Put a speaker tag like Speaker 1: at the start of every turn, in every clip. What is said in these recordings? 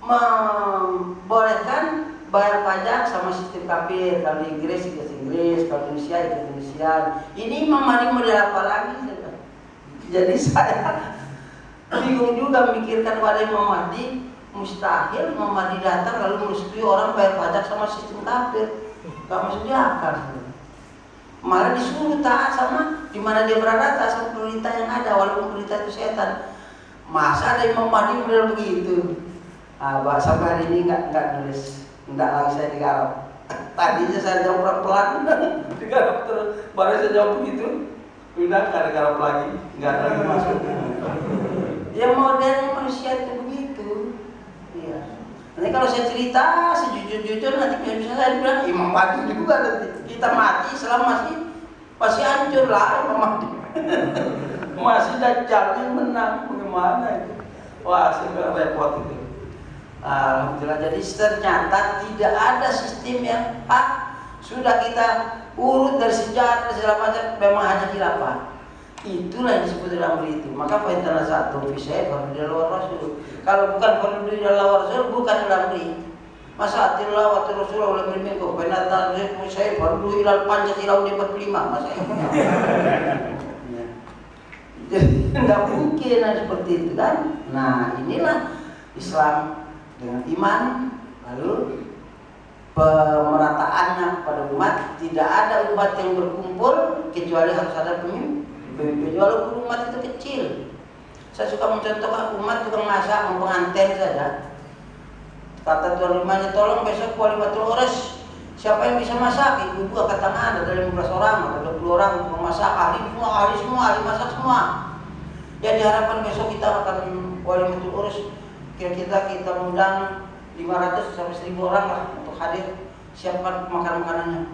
Speaker 1: membolehkan bayar pajak sama sistem kafir. Kalau di Inggris ikut Inggris, kalau di Indonesia ikut Indonesia. Ini Imam Mahdi model apa lagi? Jadi saya bingung juga memikirkan pada Imam Mahdi. Mustahil Imam Mahdi datang lalu merestui orang bayar pajak sama sistem kafir. Gak masuk di akal. Malah disuruh taat sama di mana dia berada, taat sama pemerintah yang ada, walaupun pemerintah itu setan. Masa ada Imam Mahdi model begitu? Sampai hari ini nggak nulis, nggak lagi saya digarap. Tadinya saya jawab pelan, digarap terus. Baru saya jawab begitu, udah nggak ada garap lagi, nggak ada lagi masuk. Ya modelnya manusia itu begitu. Iya. Nanti kalau saya cerita sejujur-jujur nanti bisa saya bilang Imam Mahdi juga nanti. Kita mati selama masih hancur lah Imam Mahdi. Masih Dajjalnya menang, bagaimana itu? Wah, saya repot itu. Alhamdulillah, jadi ternyata tidak ada sistem yang sudah kita urut dari sejarah segala macam, memang hanya khilafah. Itulah yang disebut dalam itu. Maka faintana satu fisai farudil rasul. Kalau bukan farudil rasul, bukan dalam itu. Masa atillah wa rasulullah wal minkum faintana fisai farudil ilal pancasila 45 masa. Jadi tidak mungkin seperti itu kan. Nah, inilah Islam dengan iman, lalu pemerataannya kepada umat. Tidak ada umat yang berkumpul kecuali harus ada pemimpin. Walaupun umat itu kecil. Saya suka mencontohkan umat tukang masak, pengantin saja. Kata tuan rumahnya, tolong besok walimatul ures, siapa yang bisa masak? Ibu-ibu angkat tangan, ada 15 orang atau 20 orang tukang masak, ahli semua, ahli masak semua. Ya diharapkan besok kita akan walimatul urus, kira-kira kita mengundang 500 sampai 1000 orang lah untuk hadir, siapkan makanannya.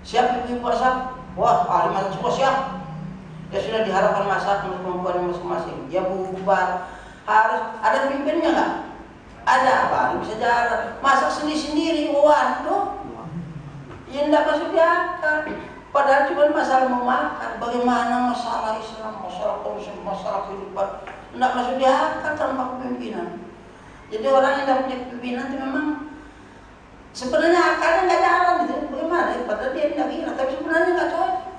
Speaker 1: Siap ibu masak? Wah, ahli masak semua siap. Ya sudah diharapkan masak untuk kemampuan masing-masing. Ya bubar, harus ada pimpinnya nggak? Ada, baru bisa jalan. Masak sendiri-sendiri, waduh, ya tidak masuk di akal. Padahal cuma masalah mau makan. Bagaimana masalah Islam, masalah konsumsi, masalah kehidupan, tidak masuk di akal tanpa kepemimpinan. Jadi orang yang tidak punya kepemimpinan itu memang sebenarnya akalnya nggak jalan gitu. Bagaimana? Padahal dia tidak gila, tapi sebenarnya nggak cocok.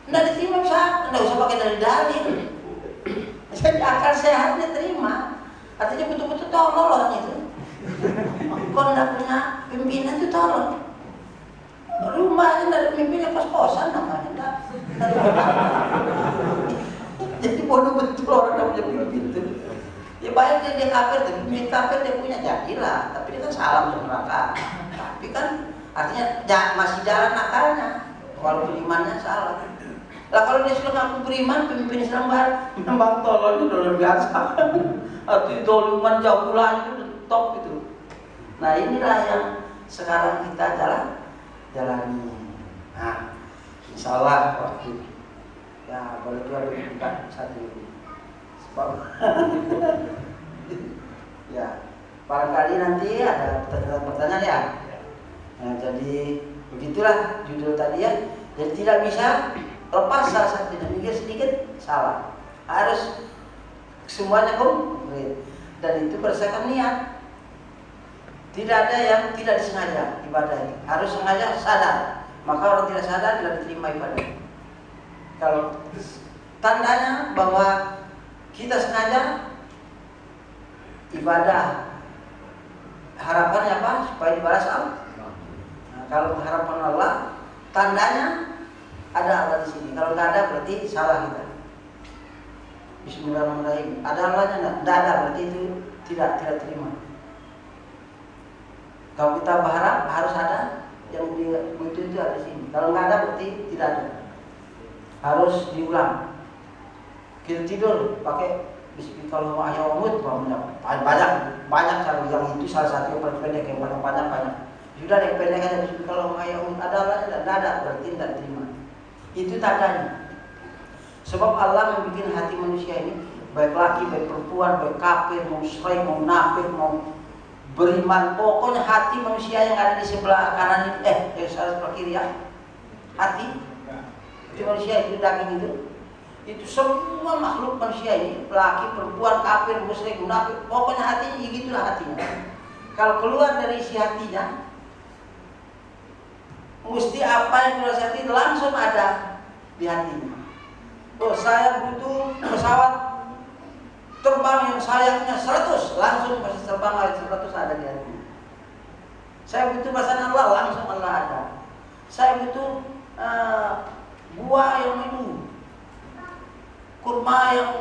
Speaker 1: Tidak diterima bisa, tidak usah pakai dalil. Jadi akal sehatnya terima. Artinya betul-betul tolol orang itu. Kalau tidak punya pimpinan itu tolol. Rumahnya tidak ada pemimpinnya, kos-kosan namanya. Jadi bodoh betul orang tidak punya pemimpin itu. Ya bayar dia kafir, pemimpin kafir dia punya jadilah. Tapi dia kan salah masuk neraka. Tapi kan artinya masih jalan akalnya, walaupun imannya salah. Lah kalau dia sudah ngaku beriman, pemimpin Islam memang tolol itu luar biasa. Artinya doliman jauh lagi itu top itu. Nah inilah yang sekarang kita jalani. Nah, insyaallah waktu ya boleh juga satu ini. Sebab ya barangkali nanti ada pertanyaan ya. Nah, jadi begitulah judul tadi ya. Jadi tidak bisa lepas salah satu sedikit salah. Harus semuanya komplit dan itu berdasarkan niat. Tidak ada yang tidak disengaja ibadah itu. Harus sengaja sadar. Maka orang tidak sadar tidak diterima ibadah. Kalau tandanya bahwa kita sengaja ibadah, harapannya apa? Supaya dibalas Allah. Nah, kalau harapan Allah, tandanya ada Allah di sini. Kalau tidak ada berarti salah kita. Bismillahirrahmanirrahim. Ada Allahnya enggak? Tidak ada, berarti itu tidak terima. Kalau kita berharap harus ada yang itu ada di sini. Kalau nggak ada berarti tidak ada. Harus diulang. Kita tidur pakai Bismillahirrahmanirrahim. Banyak cara yang itu salah satu yang paling pendek, yang paling banyak. Sudah yang pendek aja Bismillahirrahmanirrahim. Ada Allahnya tidak ada berarti tidak terima. Itu tandanya. Sebab Allah membuat hati manusia ini, baik laki, baik perempuan, baik kafir, mau musyrik, mau munafik, mau beriman, pokoknya hati manusia yang ada di sebelah kanan ini, sebelah kiri ya, hati manusia itu daging itu semua makhluk manusia ini, laki, perempuan, kafir, musyrik, munafik, pokoknya hatinya gitulah hatinya. Kalau keluar dari isi hatinya, mesti apa yang keluar dari hati langsung ada di hatinya. Oh, saya butuh pesawat terbang yang sayapnya 100, langsung pasti terbang 100 ada di hatinya. Saya butuh pasangan Allah, langsung Allah ada. Saya butuh buah yang itu, kurma yang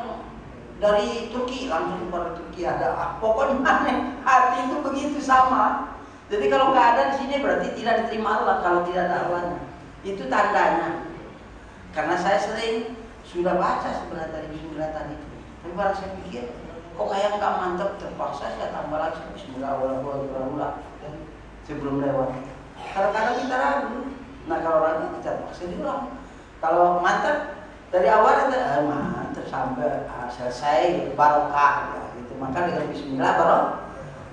Speaker 1: dari Turki, langsung kepada Turki ada. Pokoknya hati itu begitu sama. Jadi kalau nggak ada di sini berarti tidak diterima Allah. Kalau tidak ada Allahnya, itu tandanya. Karena saya sering sudah baca sebenarnya dari Bismillah tadi. Tapi baru saya pikir, kok kayak nggak mantap, terpaksa saya tambah lagi Bismillah sebelum lewat. Kadang-kadang kita ragu. Nah kalau ragu kita paksa diulang. Kalau mantap dari awal kita mantap sampai selesai barokah ya, gitu. Maka dengan Bismillah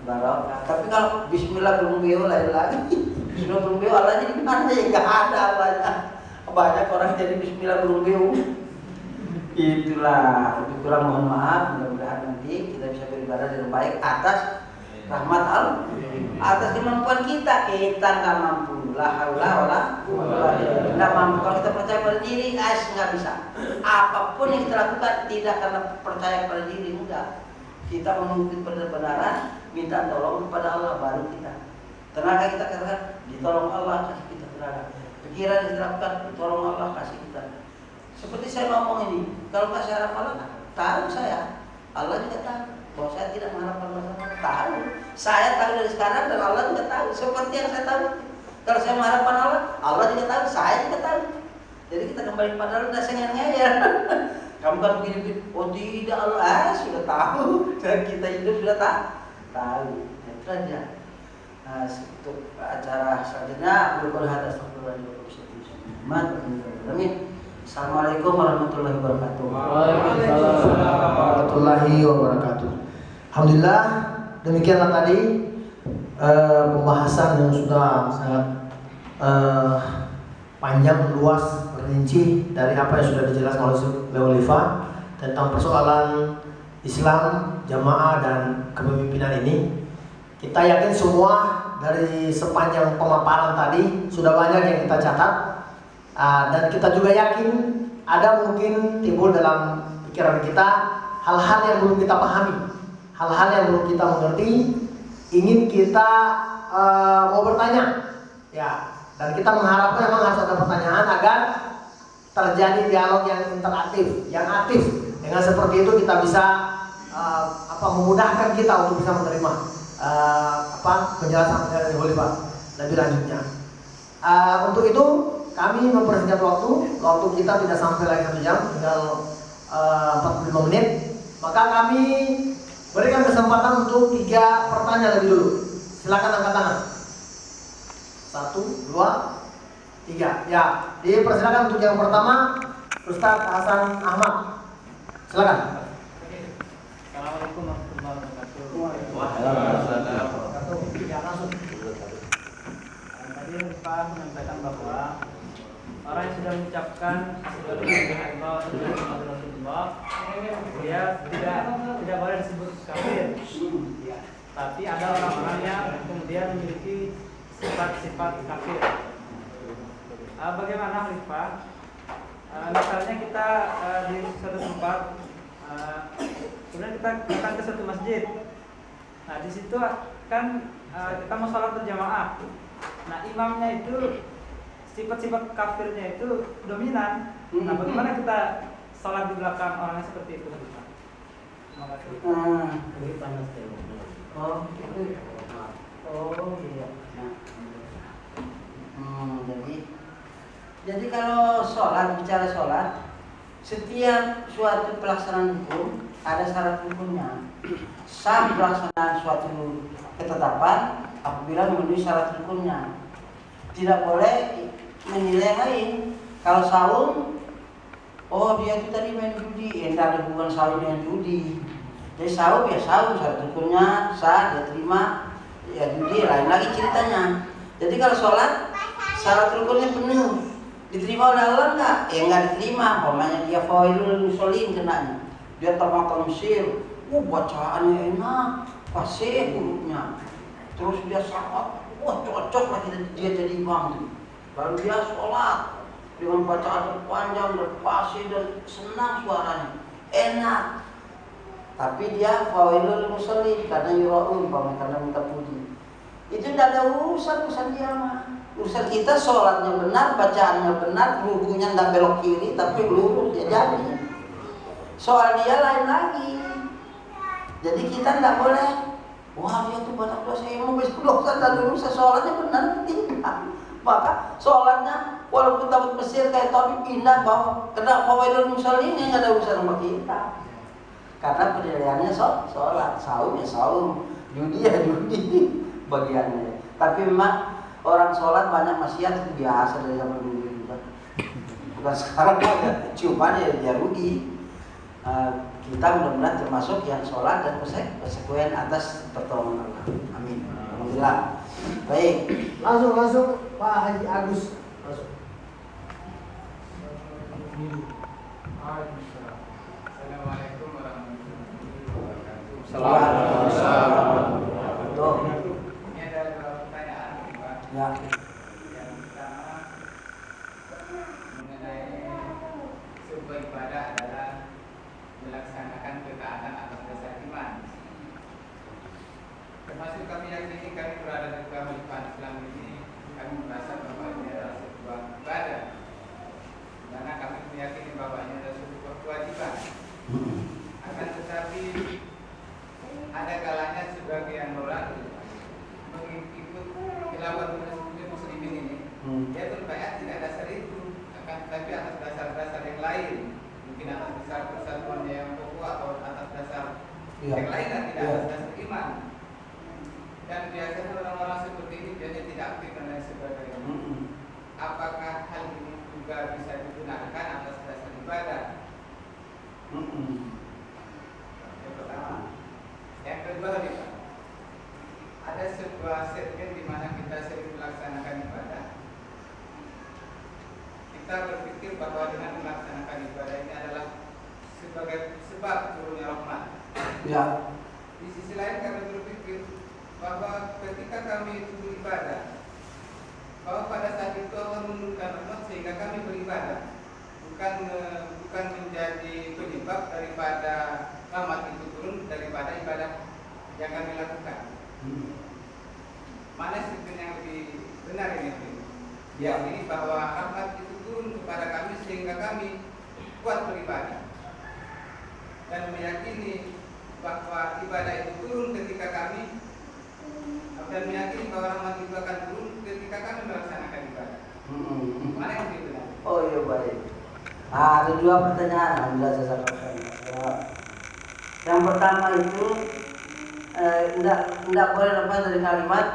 Speaker 1: barokah. Tapi kalau Bismillah belum beo lain lagi. Bismillah belum beo Allah jadi gimana ya, nggak ada Allahnya. Banyak orang jadi Bismillah belum beo. Itulah, lebih kurang mohon maaf. Mudah-mudahan nanti kita bisa beribadah dengan baik atas rahmat Allah, atas kemampuan kita nggak mampu. La haula wala quwwata illa billah. Nggak mampu. Kalau kita percaya pada diri, guys, nggak bisa. Apapun yang kita lakukan tidak karena percaya pada diri, enggak. Kita menuntut kebenaran, minta tolong kepada Allah, baru kita. Tenaga kita katakan, ditolong Allah, kasih kita tenaga. Pikiran yang kita lakukan, tolong Allah, kasih kita. Seperti saya ngomong ini, kalau nggak saya harap Allah, tahu saya, Allah juga tahu bahwa saya tidak mengharapkan masalah. Tahu, saya tahu dari sekarang dan Allah juga tahu. Seperti yang saya tahu, kalau saya mengharapkan Allah, Allah juga tahu, saya juga tahu. Jadi kita kembali pada Allah, udah ngeyel. Kamu kan begini, oh tidak Allah, sudah tahu. Dan kita hidup sudah tahu. Itu aja. Nah, untuk acara selanjutnya, berdoa atas Amin. Assalamualaikum warahmatullahi wabarakatuh.
Speaker 2: Waalaikumsalam warahmatullahi wabarakatuh. Alhamdulillah, demikianlah tadi pembahasan yang sudah sangat panjang, luas, rinci dari apa yang sudah dijelaskan oleh Oliva tentang persoalan Islam, jamaah dan kepemimpinan ini. Kita yakin semua dari sepanjang pemaparan tadi sudah banyak yang kita catat. Dan kita juga yakin ada mungkin timbul dalam pikiran kita hal-hal yang belum kita pahami, hal-hal yang belum kita mengerti, ingin kita mau bertanya, ya. Dan kita mengharapkan memang harus ada pertanyaan agar terjadi dialog yang interaktif, yang aktif. Dengan seperti itu kita bisa memudahkan kita untuk bisa menerima penjelasan dari Oliva lebih lanjutnya. Untuk itu kami mempersingkat waktu kita tidak sampai lagi 1 jam, tinggal 45 menit. Maka kami berikan kesempatan untuk 3 pertanyaan lebih dulu. Silakan angkat tangan. 1, 2, 3. Ya, dipersilakan untuk yang pertama Ustaz Hasan Ahmad. Silakan.
Speaker 3: Assalamualaikum warahmatullahi wabarakatuh.
Speaker 2: Waalaikumsalam. Ya, langsung.
Speaker 3: Tadi Pak menyampaikan bahwa orang yang sudah mengucapkan asyhadu an la ilaha illallah, dia tidak boleh disebut kafir. Tapi ada orang-orang yang kemudian memiliki sifat-sifat kafir. Bagaimana Pak? Misalnya kita di suatu tempat, kemudian kita datang ke suatu masjid. Nah di situ kan kita mau sholat berjamaah. Nah imamnya itu sifat-sifat kafirnya itu dominan. Nah bagaimana kita sholat di belakang orang yang seperti itu? Terima kasih.
Speaker 1: Lebih panas deh. Oh, itu. Oh iya. Jadi kalau bicara sholat, setiap suatu pelaksanaan hukum ada syarat hukumnya. Sah pelaksanaan suatu ketetapan apabila memenuhi syarat hukumnya. Tidak boleh menilai yang lain. Kalau saum, oh dia itu tadi main judi, entah ada hubungan saum dengan judi. Jadi saum ya saum, syarat hukumnya sah, dia terima. Ya judi lain lagi ceritanya. Jadi kalau sholat syarat rukunnya penuh, diterima oleh Allah enggak? Ya enggak diterima. Pokoknya dia fawailul musholin kenanya. Dia termakan Mesir, bacaannya enak, fasih hurufnya. terus dia sholat, wah cocok lagi dia jadi imam tuh. Lalu dia sholat dengan bacaan panjang dan fasih dan senang suaranya, enak. Tapi dia fawailul musallin karena yura'un, karena minta puji. Itu tidak ada urusan dia mah. Urusan kita sholatnya benar, bacaannya benar, rukunya tidak belok kiri tapi lurus dia jadi. Soal dia lain lagi. Jadi kita tidak boleh, wah dia tuh banyak dosa, emang besok dosa dan dosa, sholatnya benar tidak. Maka sholatnya walaupun takut Mesir kayak tapi pindah bahwa kena fawailul musallin yang nggak ada urusan sama kita. Karena penilaiannya sholat, saum ya saum, judi ya judi bagiannya. Tapi memang orang sholat banyak maksiat itu biasa dari zaman dulu juga. Bukan sekarang aja, cuman ya dia rugi. Kita mudah-mudahan termasuk yang sholat dan konsekuen atas pertolongan Allah. Amin. Alhamdulillah. Baik.
Speaker 2: Langsung Pak Haji Agus. Langsung.
Speaker 4: Assalamualaikum warahmatullahi wabarakatuh.
Speaker 1: Assalamualaikum. Betul.
Speaker 4: Ini ada beberapa pertanyaan, Pak.
Speaker 1: Ya.
Speaker 4: Yang pertama mengenai sebuah ibadah adalah melaksanakan ketaatan atas dasar iman. Termasuk kami yakini kami berada di kehidupan Islam ini, kami merasa bahwa ini adalah sebuah ibadah, karena kami meyakini bahwa ini adalah sebuah kewajiban. Akan tetapi ada kalanya sebagian orang mengikut khilafah muslimin ini, dia berbaiat tidak dasar itu, akan tetapi atas dasar-dasar yang lain, mungkin atas dasar persatuan yang pokok atau atas dasar yang lain dan tidak atas dasar iman. Dan biasanya orang-orang seperti ini biasanya tidak aktif dan lain sebagainya. Apakah hal ini juga bisa digunakan atas dasar ibadah? Yang pertama. Yang kedua nih Pak, ada sebuah segmen di mana kita sering melaksanakan ibadah. Kita berpikir bahwa dengan melaksanakan ibadah ini adalah sebagai sebab turunnya rahmat.
Speaker 1: Ya.
Speaker 4: Di sisi lain kami berpikir bahwa ketika kami itu beribadah, bahwa pada saat itu Allah menurunkan rahmat sehingga kami beribadah, bukan menjadi penyebab daripada rahmat itu turun daripada ibadah yang kami lakukan. Mana sistem yang lebih benar ini? Yang ini bahwa rahmat itu turun kepada kami sehingga kami kuat beribadah dan meyakini bahwa ibadah itu turun ketika kami, dan meyakini bahwa rahmat itu akan turun ketika kami melaksanakan ibadah. Mana yang lebih benar?
Speaker 1: Oh iya baik. Ada dua pertanyaan. Alhamdulillah jazakallah. Yang pertama itu tidak boleh lepas dari kalimat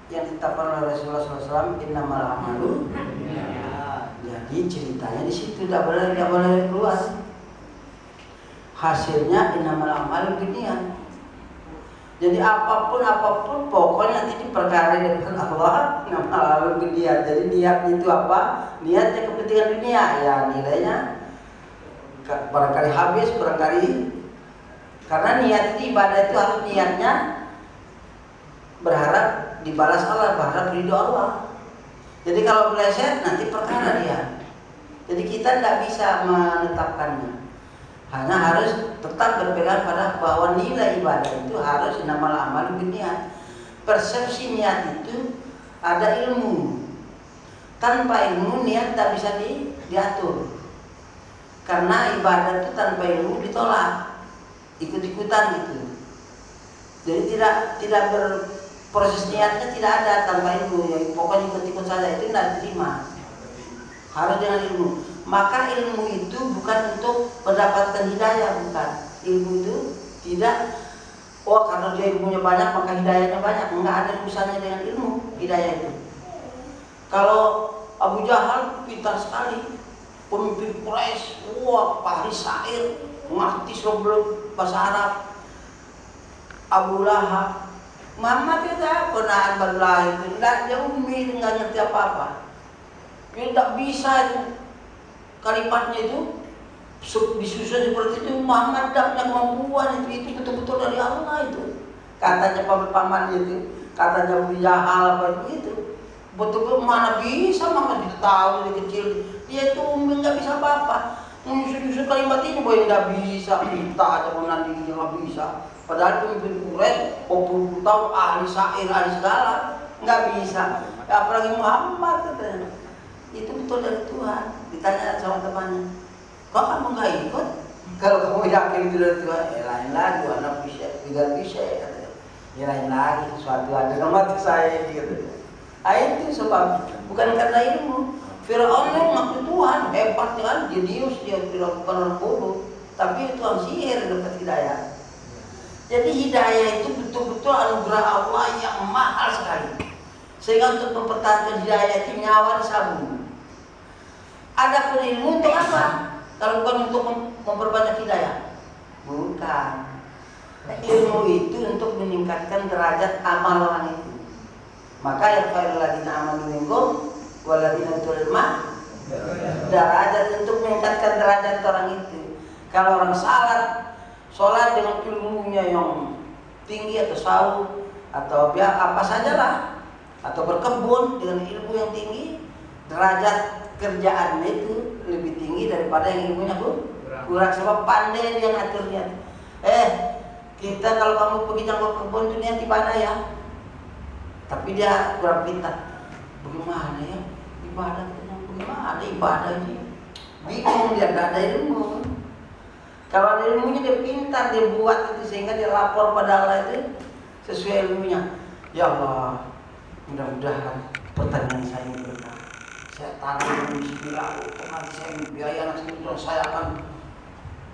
Speaker 1: yang ditetapkan oleh Rasulullah SAW, innamal a'malu. Jadi ceritanya di situ tidak boleh keluar. Hasilnya innamal a'malu binniyat. Jadi apapun pokoknya nanti diperkara dengan Allah, innamal a'malu binniyat. Jadi niat itu apa? Niatnya kepentingan dunia, ya nilainya barangkali habis, barangkali karena niat itu ibadah itu harus niatnya berharap dibalas Allah, berharap ridho Allah. Jadi kalau meleset nanti perkara dia. Jadi kita tidak bisa menetapkannya. Hanya harus tetap berpegang pada bahwa nilai ibadah itu harus innamal a'malu binniyat. Persepsi niat itu ada ilmu. Tanpa ilmu niat tidak bisa diatur. Karena ibadah itu tanpa ilmu ditolak, ikut-ikutan gitu. Jadi tidak berproses niatnya tidak ada tanpa ilmu. Ya, pokoknya ikut-ikut saja itu tidak diterima. Harus dengan ilmu. Maka ilmu itu bukan untuk mendapatkan hidayah, bukan. Ilmu itu tidak, karena dia ilmunya banyak maka hidayahnya banyak. Enggak ada urusannya dengan ilmu hidayah itu. Kalau Abu Jahal pintar sekali, pemimpin Quraisy, pahri syair, ngerti sebelum bahasa Arab. Abu Lahab, Muhammad itu penaan berlah itu, dia ummi, nggak ngerti apa-apa. Dia tidak bisa itu kalimatnya itu disusun seperti itu. Muhammad tidak punya kemampuan itu betul-betul dari Allah itu. Katanya pamannya itu, katanya Jahal apa itu. Betul mana bisa mama tidak tahu dari kecil dia itu nggak bisa apa-apa. Nyusun kalimat ini boy nggak bisa kita aja mau nanti nggak bisa. Padahal pemimpin Quraisy 20 tahun ahli syair ahli segala nggak bisa. Ya, apalagi Muhammad katanya. Itu betul dari Tuhan. Ditanya sama temannya, kok kamu nggak ikut? Kalau kamu yakin itu dari Tuhan, ya lain lagi. Anak bisa, tidak bisa katanya. Ya lain lagi sesuatu ada nama saya gitu. Itu sebab bukan karena ilmu. Firaun yang maksud Tuhan hebat kan, jenius dia tidak bukan orang bodoh, tapi itu orang sihir dapat hidayah. Jadi hidayah itu betul-betul anugerah Allah yang mahal sekali. Sehingga untuk mempertahankan hidayah itu nyawa disabung. Adapun ilmu untuk apa? Kalau bukan untuk memperbanyak hidayah, bukan. Ilmu itu untuk meningkatkan derajat amal orang itu. Maka yang fa'il ladina amanu minkum waladina utul ilma derajat untuk meningkatkan derajat orang itu. Kalau orang sholat dengan ilmunya yang tinggi atau sahur atau biar apa sajalah, atau berkebun dengan ilmu yang tinggi, derajat kerjaannya itu lebih tinggi daripada yang ilmunya kurang. Sebab pandai dia ngaturnya. Kita kalau kamu pergi jangkau kebun itu niat ibadah ya, tapi dia kurang pintar. Bagaimana ya ibadah? Bagaimana ibadah ini? Bingung dia, tidak ada ilmu. Kalau ada ilmunya dia pintar, dia buat itu sehingga dia lapor pada Allah itu sesuai ilmunya. Ya Allah, mudah-mudahan pertanyaan saya ini benar. Saya taruh bismillah, nanti saya biaya anak saya akan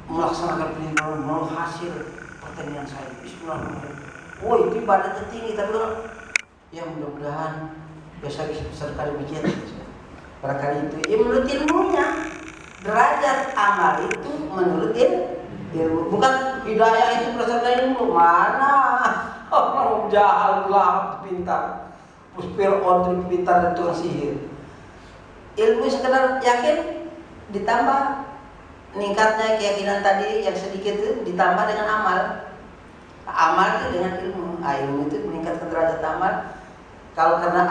Speaker 1: melaksanakan pelindungan hasil pertanyaan saya. Bismillahirrahmanirrahim. Oh itu ibadah tertinggi, tapi kalau ya mudah-mudahan bisa besar kali masjid. Barangkali itu ya menurut ilmunya. Derajat amal itu menurut ilmu, bukan hidayah itu berdasarkan ilmu. Mana orang Jahal lah pintar, Fir'aun pintar dan tukang sihir. Ilmu sekedar yakin ditambah meningkatnya keyakinan tadi yang sedikit itu ditambah dengan amal. Amal itu dengan ilmu. Ilmu itu meningkatkan derajat amal. Kalau karena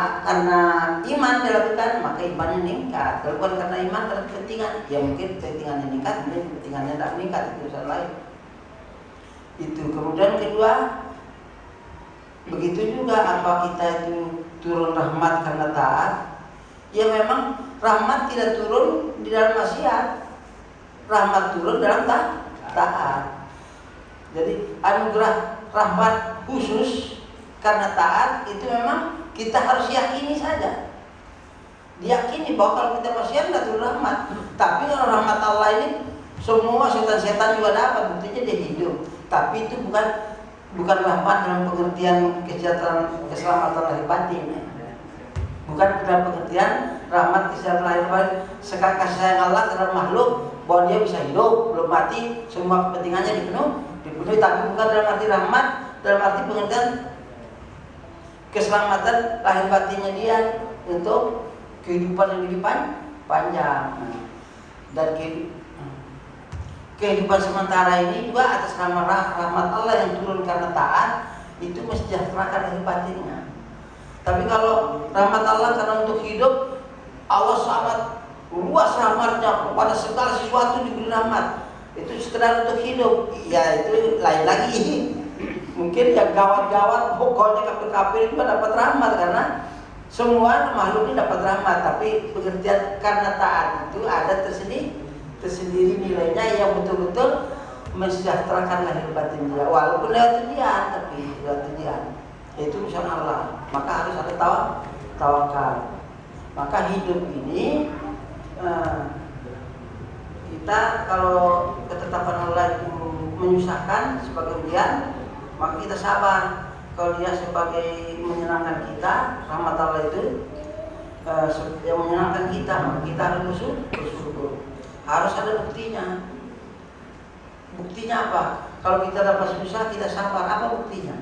Speaker 1: iman dilakukan maka imannya meningkat. Kalau bukan karena iman, karena kepentingan, ya mungkin kepentingannya meningkat, mungkin kepentingannya tidak meningkat, itu urusan lain. Itu kemudian kedua, begitu juga apa kita itu turun rahmat karena taat. Ya memang rahmat tidak turun di dalam maksiat, rahmat turun dalam taat. Jadi anugerah rahmat khusus karena taat itu memang kita harus yakini saja. Diyakini bahwa kalau kita maksiat tidak turun rahmat. Tapi kalau rahmat Allah ini semua setan-setan juga dapat, buktinya dia hidup. Tapi itu bukan rahmat dalam pengertian kesejahteraan keselamatan lahir batin. Bukan dalam pengertian rahmat kesejahteraan lahir batin. Sekarang kasih sayang Allah terhadap makhluk bahwa dia bisa hidup, belum mati, semua kepentingannya dipenuhi. Tapi bukan dalam arti rahmat, dalam arti pengertian keselamatan lahir batinnya dia untuk kehidupan yang lebih panjang. Dan kehidupan sementara ini juga atas nama rahmat Allah yang turun karena taat itu mensejahterakan lahir batinnya. Tapi kalau rahmat Allah karena untuk hidup, Allah sangat luas rahmatnya kepada segala sesuatu diberi rahmat. Itu sekedar untuk hidup, ya itu lain lagi. Mungkin yang gawat-gawat pokoknya kafir-kafir juga dapat rahmat karena semua makhluk ini dapat rahmat. Tapi pengertian karena taat itu ada tersendiri nilainya yang betul-betul mensejahterakan lahir batin dia. Walaupun lewat ujian, tapi lewat ujian itu urusan Allah. Maka harus ada tawakal. Maka hidup ini kita kalau ketetapan Allah itu menyusahkan sebagai ujian, maka kita sabar. Kalau dia sebagai menyenangkan kita, rahmat Allah itu yang menyenangkan kita, maka kita harus bersyukur. Harus ada buktinya. Buktinya apa? Kalau kita dapat susah, kita sabar. Apa buktinya?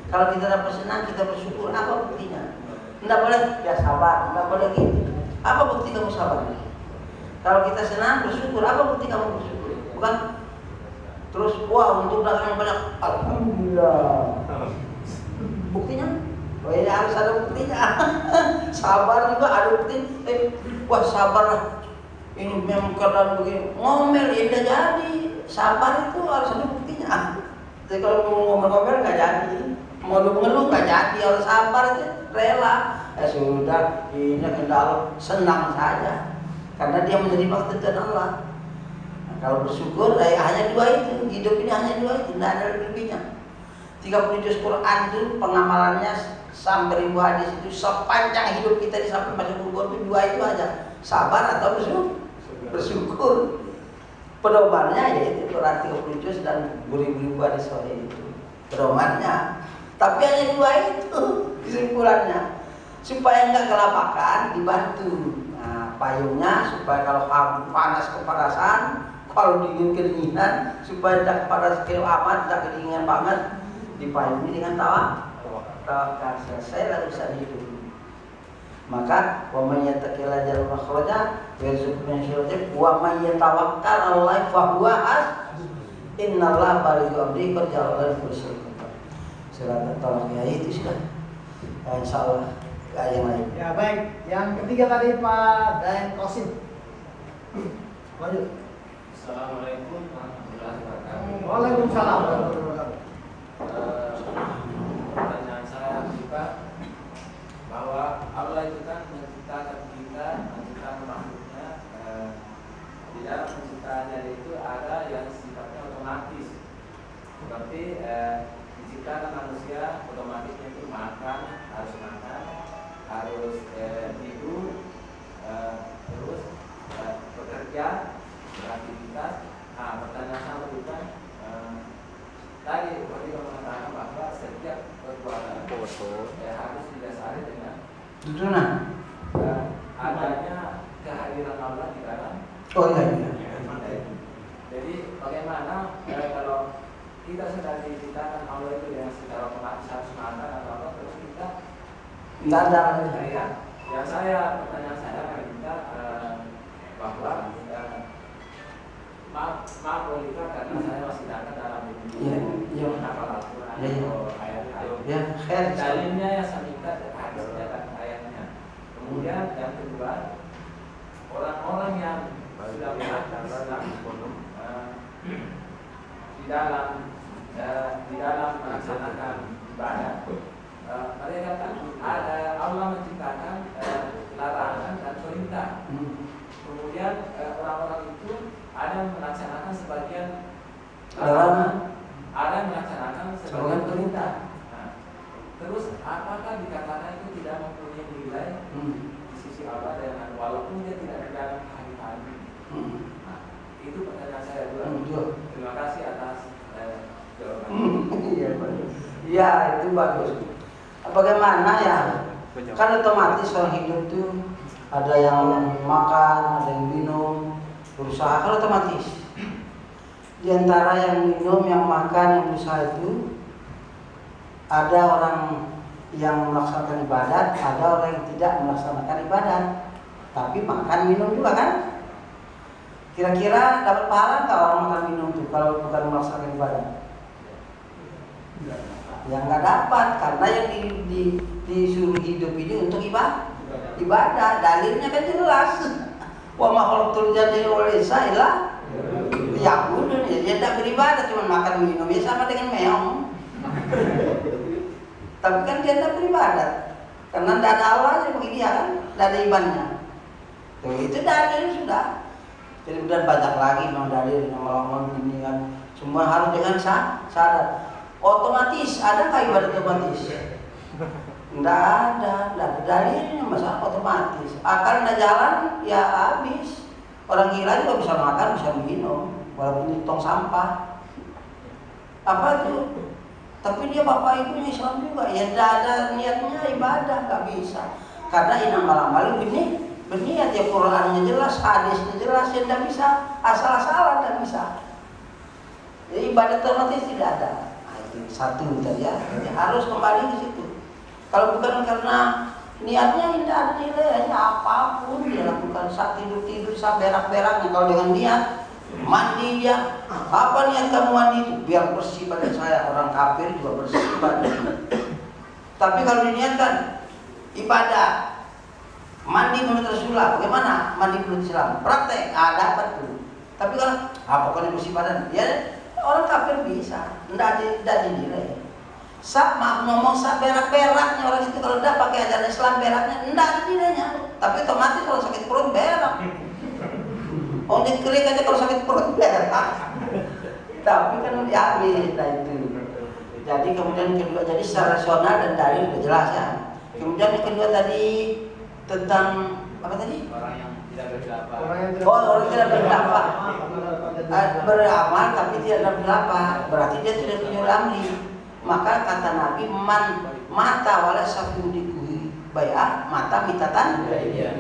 Speaker 1: Kalau kita dapat senang, kita bersyukur. Apa buktinya? Tidak boleh ya sabar, tidak boleh gitu. Apa bukti kamu sabar? Kalau kita senang bersyukur, apa bukti kamu bersyukur? Bukan terus wah untuk dagang banyak, alhamdulillah. Buktinya? Oh harus ada buktinya. Sabar juga ada bukti. Wah sabar lah. Ini memang keadaan begini. Ngomel ya tidak jadi. Sabar itu harus ada buktinya. Jadi kalau mau ngomel-ngomel nggak jadi. Mau ngeluh nggak jadi. Harus sabar aja. Rela. Ya sudah. Ini kendala senang saja. Karena dia menerima ketentuan Allah. Nah, kalau bersyukur hanya dua itu. Hidup ini hanya dua itu. Tidak ada lebihnya. 30 juz Quran itu pengamalannya sampai 1000 hadis itu sepanjang hidup kita sampai masuk kubur itu dua itu aja, sabar atau bersyukur. Pedomannya yaitu Quran 30 juz dan beribu-ribu hadis sahih itu pedomannya. Tapi hanya dua itu kesimpulannya, supaya enggak kelapakan dibantu. Nah, payungnya supaya kalau panas kepanasan, kalau dingin kedinginan, supaya tidak panas amat, tidak kedinginan banget. Dipayungi dengan tawakal, selesai lalu bisa hidup. Maka wa may yattaqilla ja'ala makhraja wa yarzuqhu min syururi wa may yatawakkal 'ala Allah fa huwa innallaha balighu amrihi qad ja'ala lahu rizqan. Surat At-Talaq ya itu sudah. Insyaallah yang lain.
Speaker 2: Ya baik, yang ketiga tadi Pak Daeng Qasim. Lanjut.
Speaker 5: Assalamualaikum warahmatullahi wabarakatuh.
Speaker 2: Waalaikumsalam warahmatullahi wabarakatuh.
Speaker 5: Pertanyaan saya juga bahwa Allah itu kan menciptakan kita, menciptakan makhluknya. Di dalam penciptaannya itu ada yang sifatnya otomatis, seperti diciptakan manusia otomatisnya itu makan, harus tidur, terus bekerja, beraktivitas. Nah, pertanyaan saya juga tadi seperti mengatakan bahwa setiap perbuatan harus didasari dengan adanya kehadiran Allah di dalam.
Speaker 1: Oh iya.
Speaker 5: Jadi bagaimana kalau kita sudah diciptakan Allah itu dengan secara otomatis harus makan atau apa, terus kita
Speaker 1: Tidak ada.
Speaker 5: Yang saya pertanyaan saya kita bahwa maaf Bolika karena saya masih datang dalam
Speaker 1: Iya.
Speaker 5: hafal Al-Quran
Speaker 1: Iya.
Speaker 5: atau ayat-ayat.
Speaker 1: Ya, khair.
Speaker 5: Dalilnya yang saya minta hadisnya dan ayatnya. Kemudian yang kedua, orang-orang yang sudah masuk Islam di dalam melaksanakan ibadah, mereka kan Allah menciptakan larangan dan perintah. Kemudian orang-orang itu ada yang melaksanakan sebagian larangan, ada yang melaksanakan sebagian perintah. Nah, terus apakah dikatakan itu tidak mempunyai nilai di sisi Allah dengan walaupun dia tidak di dalam hari-hari? Nah, itu pertanyaan saya dulu. Terima kasih atas jawabannya.
Speaker 1: Iya, itu bagus. Bagaimana ya? Kan otomatis orang hidup tuh ada yang makan, ada yang minum, berusaha, kan otomatis. Di antara yang minum, yang makan, yang berusaha itu ada orang yang melaksanakan ibadat, ada orang yang tidak melaksanakan ibadat, tapi makan minum juga kan? Kira-kira dapat pahala nggak orang makan minum tuh kalau bukan melaksanakan ibadat? Yang nggak dapat, karena yang disuruh hidup ini untuk ibadah. Dalilnya kan jelas. Wa ma khalaqtul jinna wal insa illa liya'budun. Dia tidak beribadah, cuma makan minum, ya sama dengan meong. Tapi kan dia tidak beribadah, karena tidak ada Allahnya bagi dia kan, tidak ada imannya. Tuh, itu dalil sudah. Jadi kemudian banyak lagi dalil yang melawan ini kan. Semua harus dengan sadar. Otomatis, ada nggak ibadah otomatis? Nggak ada dalilnya masalah otomatis. Akal nggak jalan, ya habis. Orang gila juga bisa makan, bisa minum, walaupun di tong sampah. Apa itu? Tapi dia bapak ibunya Islam juga, ya nggak ada niatnya ibadah, nggak bisa. Karena innamal a'malu berniat, ya Qurannya jelas, hadisnya jelas, ya nggak bisa asal-asalan, nggak bisa. Jadi ibadah otomatis tidak ada. Satu tadi ya, harus kembali ke situ. Kalau bukan karena niatnya tidak ada nilainya, apapun dia lakukan, saat tidur saat berak-beraknya. Kalau dengan niat mandi dia, apa niat kamu mandi? Biar bersih badan saya. Orang kafir juga bersih badan. Tapi kalau diniatkan ibadah. Mandi menurut Rasulullah, bagaimana mandi menurut Islam? Praktek, dapat tuh. Tapi kalau pokoknya bersih badan, ya orang kafir bisa, tidak dinilai. Maaf ngomong berak-beraknya orang itu kalau udah pakai ajaran Islam beraknya, tidak dinilainya. Tapi otomatis kalau sakit perut berak. Oh dikerik aja kalau sakit perut berak. Tapi kan diambil itu. Jadi kemudian kedua, jadi secara rasional dan dalil sudah jelas ya. Kemudian yang kedua tadi tentang apa tadi?
Speaker 5: Orang yang tidak berkhilafah.
Speaker 1: Orang tidak berkhilafah. Beramal tapi tidak berkhilafah, berarti dia tidak punya amri. Maka kata Nabi, man mata wala safun dikuhi bayah mata mitatan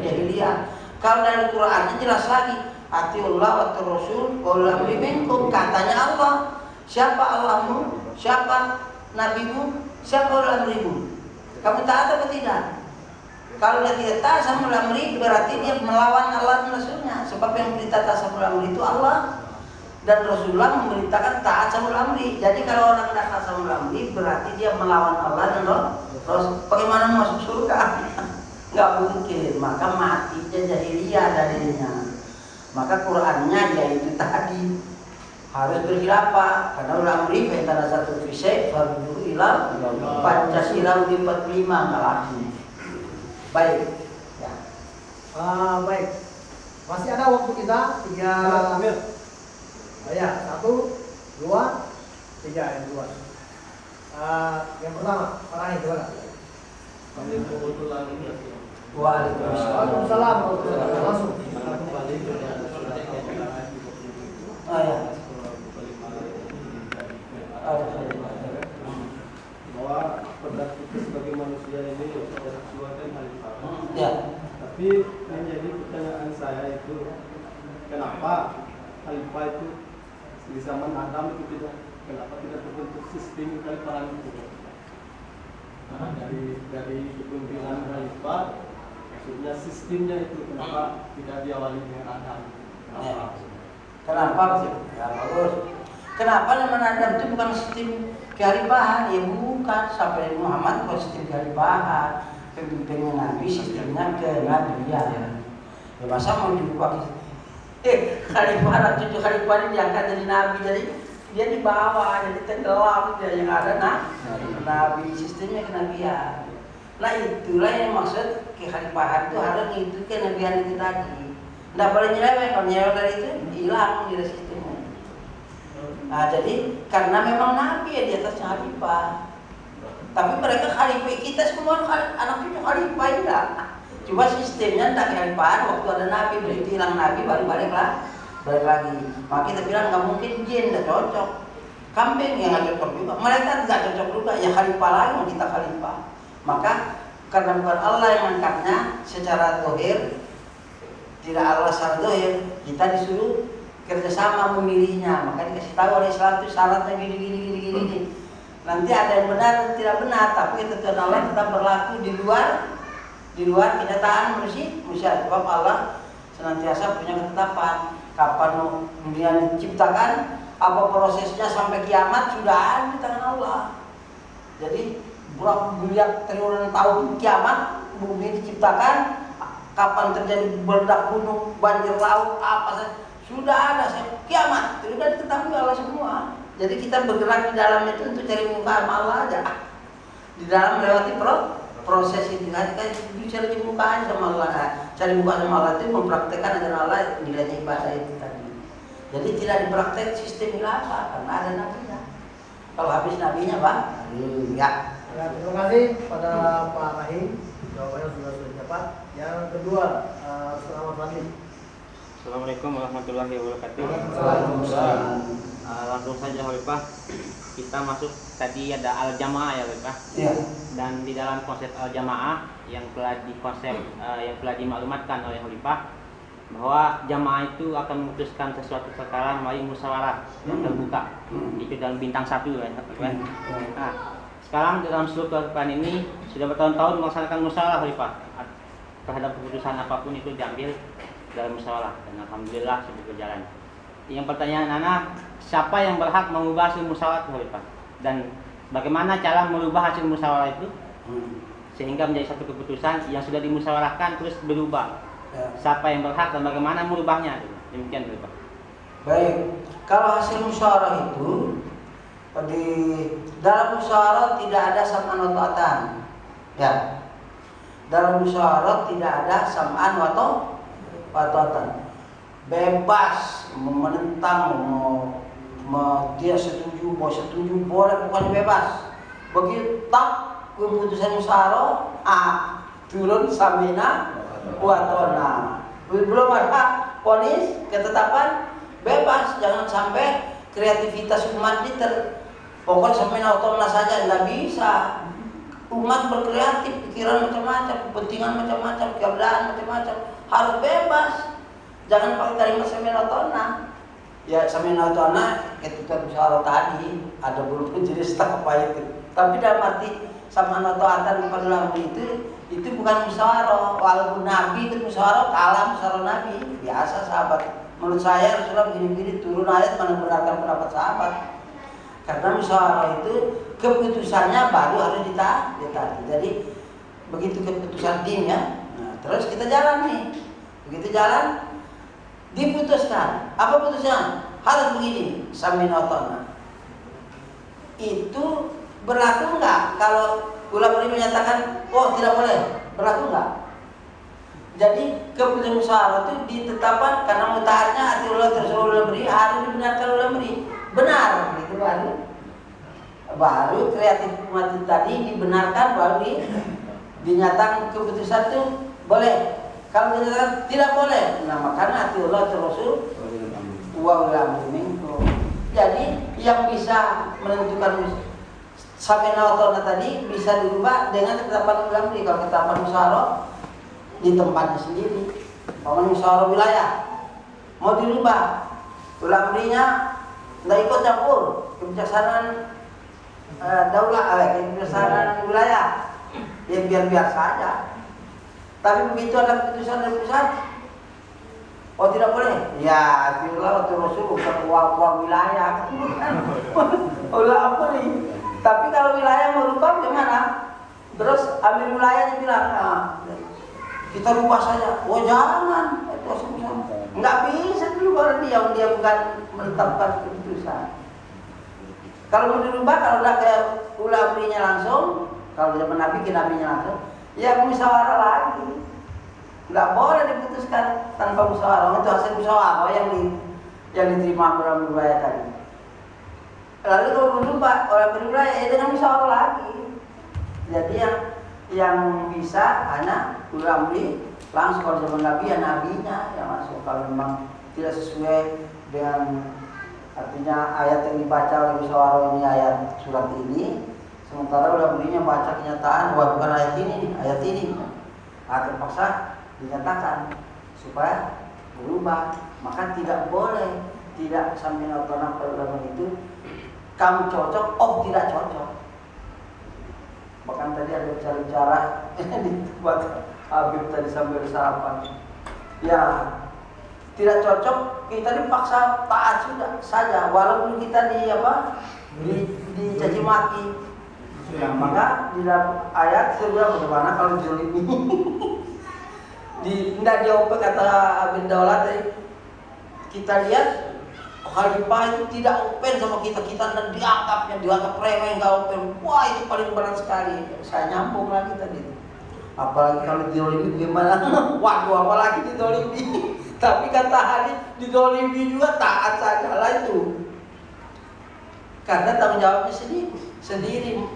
Speaker 1: jahiliyah. Kalau dari Qurannya jelas lagi, atiullah wa rasul wa amri minkum, katanya Allah. Siapa Allahmu? Siapa nabimu? Siapa amrimu? Kamu taat atau tidak? Kalau dia tidak taat sama amri, berarti dia melawan Allah dan Rasulnya. Sebab yang berita taat sama amri itu Allah dan Rasulullah memberitakan taat sama amri. Jadi kalau orang tidak taat sama amri, berarti dia melawan Allah dan Rasul. Bagaimana masuk surga? Nggak mungkin. Maka matinya jahiliyah darinya. Maka Qurannya yaitu tadi harus berkhilafah karena amri antara satu fisik fardu ila Pancasila di 45 nggak laku. Baik, ya.
Speaker 2: Baik, masih ada waktu kita 3 menit. Ya, 1, 2, 3 yang kedua. Yang pertama, Pak Rahim, silakan. Waalaikumsalam. Langsung.
Speaker 1: Oh ya.
Speaker 6: Bahwa kodrat kita sebagai manusia ini sesuai kan khalifah.
Speaker 1: Ya.
Speaker 6: Tapi menjadi pertanyaan saya itu, kenapa khalifah itu di zaman Adam itu kenapa tidak terbentuk sistem kekhalifahan itu? Nah, dari kepemimpinan khalifah, maksudnya sistemnya itu kenapa tidak diawali dengan Adam?
Speaker 1: Kenapa? Ya bagus. Kenapa zaman Adam itu bukan sistem kekhalifahan? Ya bukan. Sampai Muhammad bukan sistem kekhalifahan. Pemimpinnya Nabi sistemnya kenabian. Ya masa mau diubah? Khalifah atau cucu khalifah ini diangkat jadi Nabi, jadi dia di bawah, jadi tenggelam dia yang ada Nabi, sistemnya kenabian. Nah itulah yang maksud kekhalifahan itu harus mengikuti kenabian itu tadi. Tidak boleh nyeleweng, kalau nyeleweng dari itu hilang dari sistemnya. Nah jadi karena memang Nabi ya di atas khalifah. Tapi mereka khalifah, kita semua anak cucu khalifah enggak. Cuma sistemnya tidak khalifahan, waktu ada Nabi berarti hilang Nabi baru balik lagi. Maka kita bilang nggak mungkin jin tidak cocok. Kambing yang nggak cocok juga. Mereka tidak cocok juga. Ya khalifah lagi mau kita khalifah. Maka karena bukan Allah yang angkatnya secara dohir, tidak Allah secara dohir, kita disuruh kerjasama memilihnya. Maka dikasih tahu oleh Islam itu syaratnya gini. Nanti ada yang benar dan tidak benar, tapi ketentuan Allah tetap berlaku di luar kenyataan manusia. Sebab Allah senantiasa punya ketetapan kapan dunia diciptakan, apa prosesnya sampai kiamat sudah ada di tangan Allah. Jadi berapa miliar triliun tahun kiamat bumi diciptakan, kapan terjadi meledak gunung, banjir laut, apa saja sudah ada kiamat, sudah diketahui Allah semua. Jadi kita bergerak di dalam itu untuk cari muka Allah aja. Di dalam melewati proses itu kan kita cari muka aja sama Allah. Cari muka sama Allah itu mempraktekkan ajaran Allah, nilai ibadah itu tadi. Jadi tidak dipraktek sistem khilafah karena ada nabinya. Kalau habis nabinya Pak, ya.
Speaker 2: Terima kasih pada Pak Rahim, jawabannya sudah cepat. Yang kedua, Selamat Fadli.
Speaker 7: Assalamualaikum warahmatullahi wabarakatuh.
Speaker 1: Waalaikumsalam.
Speaker 7: Langsung saja Khalifah, kita masuk tadi ada al-jamaah ya Khalifah.
Speaker 1: Iya.
Speaker 7: Dan di dalam konsep al-jamaah yang telah dimaklumatkan oleh Khalifah bahwa jamaah itu akan memutuskan sesuatu perkara melalui musyawarah yang terbuka. Itu dalam bintang 1 ya Khalifah. Nah, sekarang dalam seluruh kehidupan ini sudah bertahun-tahun melaksanakan musyawarah Khalifah terhadap keputusan apapun itu diambil dalam musyawarah dan alhamdulillah sudah berjalan. Yang pertanyaan anak, siapa yang berhak mengubah hasil musyawarah itu Khalifah? Dan bagaimana cara merubah hasil musyawarah itu? sehingga menjadi satu keputusan yang sudah dimusyawarahkan terus berubah.
Speaker 1: Ya.
Speaker 7: Siapa yang berhak dan bagaimana merubahnya? Demikian Pak.
Speaker 1: Baik, kalau hasil musyawarah itu di dalam musyawarah tidak ada sam'an wa ta'atan. Ya. Dalam musyawarah tidak ada sam'an wa ta'atan. Bebas menentang, dia setuju, mau setuju boleh, bukan bebas. Begitu tak keputusan musyawarah, turun samina wa ta'ana. Belum ada vonis ketetapan, bebas. Jangan sampai kreativitas umat pokoknya sampai otonom saja, nggak bisa. Umat berkreatif, pikiran macam-macam, kepentingan macam-macam, keadaan macam-macam, harus bebas. Jangan pakai kalimat sampai otonom. Ya sampai otonom ketika musyawarah tadi ada beberapa jenis apa itu. Tapi dalam arti sama taatan pada ulama itu bukan musyawarah. Walaupun Nabi itu musyawarah, kalah musyawarah Nabi biasa sahabat. Menurut saya Rasulullah begini-begini, turun ayat membenarkan pendapat sahabat. Karena musyawarah itu keputusannya baru harus ditaati. Jadi begitu keputusan tim ya, nah, terus kita jalan nih. Begitu jalan diputuskan. Apa putusnya? Harus begini, sambil nonton. Itu berlaku enggak kalau ulama ini menyatakan oh tidak boleh? Berlaku enggak? Jadi keputusan musyawarah itu ditetapkan karena mutaatnya hati Allah tersuruh beri, harus dibenarkan oleh beri. Benar, itu baru kreatif umat itu tadi dibenarkan, baru dinyatakan keputusan itu boleh. Kalau dinyatakan tidak boleh, nah makanya hati Allah tersuruh wa ulama minkum. Jadi yang bisa menentukan sampai nawatona tadi bisa dirubah dengan ketetapan ulama. Kalau ketetapan musyawarah di tempatnya sendiri, kalau musyawarah wilayah mau dirubah, ulamrinya nggak ikut campur kebijaksanaan kebijaksanaan wilayah, ya biar saja. Tapi begitu ada keputusan dari pusat, oh tidak boleh, ya itulah waktu Rasul bukan uang wilayah, ulah apa nih? Tapi kalau wilayah merubah gimana? Terus ambil wilayahnya bilang, kita rubah saja. Oh jangan, itu sama-sama. Nggak bisa dirubah dia bukan menetapkan keputusan. Kalau mau dirubah, kalau udah kayak ulaminya langsung, kalau zaman Nabi ke nabinya langsung, ya musyawarah lagi. Nggak boleh diputuskan tanpa musyawarah. Itu hasil musyawarah yang diterima dalam wilayah tadi. Lalu kalau berubah orang berwilayah ya dengan musyawarah lagi. Jadi yang bisa hanya ulama langsung. Kalau zaman Nabi ya nabinya yang masuk. Kalau memang tidak sesuai dengan artinya ayat yang dibaca oleh musyawarah ini, ayat surat ini, sementara ulamanya baca kenyataan wah bukan ayat ini, terpaksa dinyatakan supaya berubah. Maka tidak boleh tidak sampai otonom ulama itu kamu cocok, oh tidak cocok. Bahkan tadi ada bicara di tempat Habib tadi sambil sarapan. Ya, tidak cocok, kita dipaksa taat sudah saja, walaupun kita dicaci maki. Maka di dalam ayat sebenarnya bagaimana kalau dizalimi? Tidak diopek kata Abin Daulat tadi. Kita lihat khalifah itu tidak open sama kita dianggap remeh, nggak open. Wah itu paling berat sekali. Saya nyambung lagi tadi. Apalagi kalau dizalimi gimana? Waduh, apalagi dizalimi. Tapi kata hari dizalimi juga taat saja lah itu. Karena tanggung jawabnya sendiri.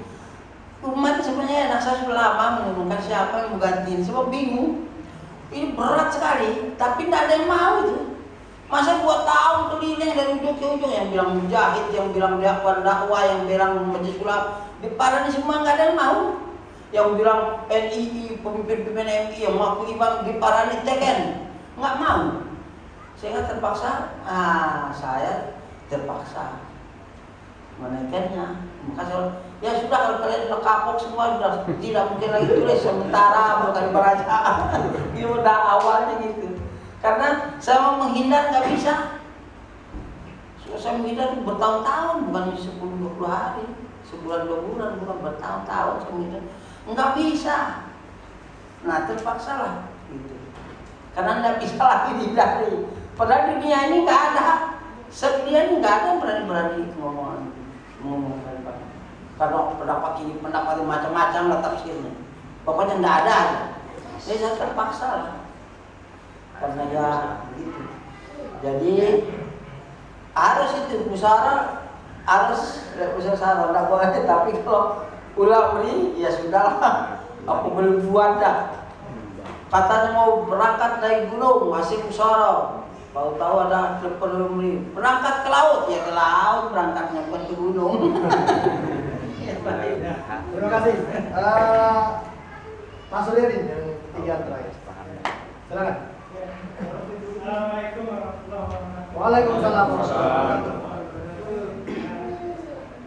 Speaker 1: Umat sebenarnya enak, saya sudah lama mengumumkan siapa yang mengganti ini. Sebab bingung. Ini berat sekali, tapi tidak ada yang mau itu. Masa 2 tahun keliling dari ujung ke ujung, yang bilang mujahid, yang bilang dakwah, yang bilang majelis ulama, di Parani semua nggak ada yang mau. Yang bilang NII, pemimpin MI yang mengaku imam di Parani teken, nggak mau. Sehingga terpaksa, saya terpaksa menaikkannya. Maka ya sudah, kalau kalian sudah kapok semua, sudah tidak mungkin lagi tulis sementara bukan beraja. Ini udah awalnya gitu. Karena saya mau menghindar nggak bisa. Saya menghindar bertahun-tahun, bukan 10-20 hari, sebulan 2 bulan, bukan bertahun-tahun saya menghindar. Nggak bisa. Nah terpaksa lah gitu. Karena nggak bisa lagi dihindari. Padahal dunia ini nggak ada, sekian nggak ada yang berani ngomong. Karena pendapat ini, pendapat macam-macam lah tafsirnya. Pokoknya nggak ada. Jadi saya terpaksa lah. Karena ya begitu. Jadi harus itu musyawarah, harus musyawarah nggak boleh. Tapi kalau ulah beri ya sudahlah. Aku belum buat dah. Katanya mau berangkat naik gunung, masih musyawarah. Tahu-tahu ada telepon beri berangkat ke laut, ya ke laut berangkatnya bukan ke gunung.
Speaker 2: Terima kasih. Pak Suryadin yang 3 terakhir. Silakan.
Speaker 8: Assalamualaikum warahmatullahi wabarakatuh.
Speaker 2: Waalaikumsalam warahmatullahi wabarakatuh.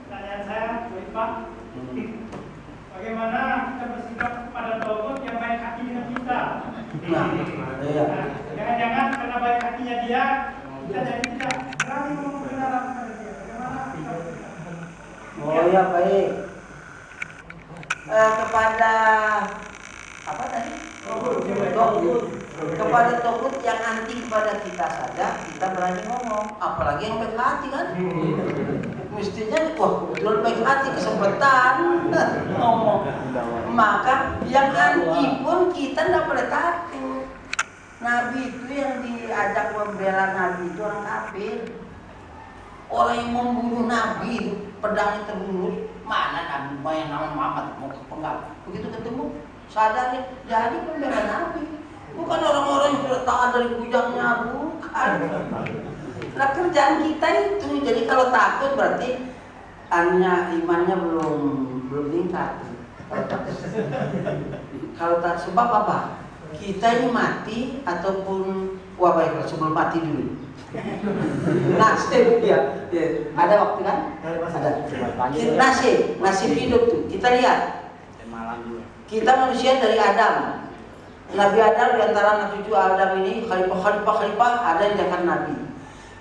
Speaker 8: Pertanyaan saya, Pak, bagaimana kita bersikap kepada togut yang baik hati dengan kita?
Speaker 1: Iya.
Speaker 8: Jangan-jangan karena baik hatinya dia, kita jadi tidak berani ngomong kebenaran kepada dia. Bagaimana kita bersikap?
Speaker 1: Oh ya baik. Kepada apa tadi? Togut. Kepada togut yang anti kepada kita saja kita berani ngomong, apalagi yang baik hati kan? Mestinya wah kebetulan baik hati kesempatan ngomong. Maka yang anti pun kita tidak boleh takut. Nabi itu yang diajak membela Nabi itu orang kafir. Orang yang membunuh Nabi itu pedangnya terbunuh. Mana Nabi yang nama Muhammad mau ke penggal. Begitu ketemu sadar dia jadi pembela Nabi. Bukan orang-orang yang sudah taat dari bujangnya, bukan. Nah kerjaan kita itu, jadi kalau takut berarti imannya belum tingkat. Kalau tak sebab apa? Kita ini mati ataupun baiklah sebelum mati dulu. Nasib dia. Ada waktu kan? Ada. Nasib hidup tuh. Kita lihat. Kita manusia dari Adam. Nabi Adam di antara anak cucu Adam ini khalifah ada yang diangkat Nabi.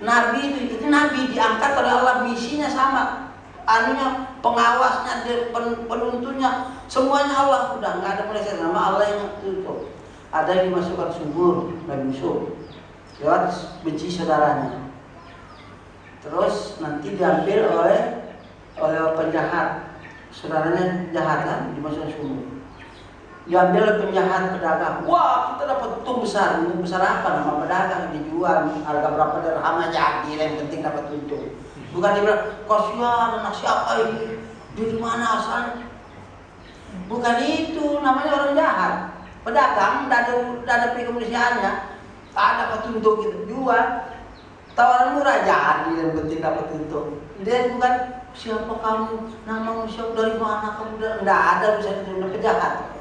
Speaker 1: Nabi itu Nabi diangkat oleh Allah, misinya sama. Anunya, pengawasnya, penuntunnya, semuanya Allah. Udah nggak ada meleset, nama Allah yang tutup. Ada yang dimasukkan sumur, Nabi Yusuf lewat benci saudaranya. Terus nanti diambil oleh penjahat, saudaranya jahat kan, dimasukkan sumur. Diambil oleh penjahat pedagang. Wah, kita dapat untung besar. Untung besar apa? Nama pedagang dijual harga berapa dirham aja. Yang penting dapat untung. Bukan dia bilang, kasihan anak siapa ini? Dari mana asalnya? Bukan itu, namanya orang jahat. Pedagang, tidak ada kemanusiaannya. Tak dapat untung gitu. Jual. Tawaran murah jadi yang penting dapat untung. Dia bukan siapa kamu, namamu siapa, dari mana kamu? Tidak ada bisa diterima penjahat.